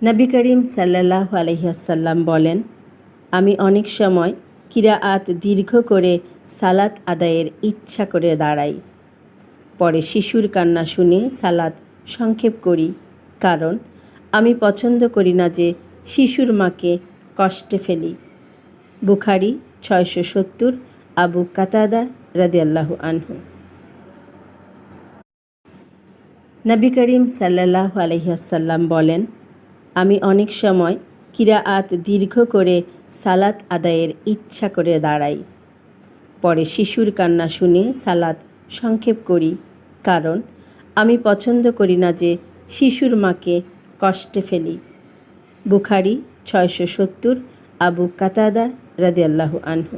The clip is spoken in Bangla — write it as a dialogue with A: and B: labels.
A: নবী করিম সাল্লাল্লাহু আলাইহি ওয়াসাল্লাম বলেন, আমি অনেক সময় কিরাআত দীর্ঘ করে সালাত আদায়ের ইচ্ছা করে দাঁড়াই। পরে শিশুর কান্না শুনে সালাত সংক্ষেপ করি, কারণ আমি পছন্দ করি না যে শিশুর মাকে কষ্টে ফেলি। বুখারী 670, আবু কাতাদা রাদিয়াল্লাহু আনহু। নবী করিম সাল্লাল্লাহু আলাইহি ওয়াসাল্লাম বলেন, আমি অনেক সময় কিরাআত দীর্ঘ করে সালাত আদায়ের ইচ্ছা করে দাঁড়াই। পরে শিশুর কান্না শুনে সালাত সংক্ষেপ করি, কারণ আমি পছন্দ করি না যে শিশুর মাকে কষ্টে ফেলি। বুখারী 670, আবু কাতাদা রাদিয়াল্লাহু আনহু।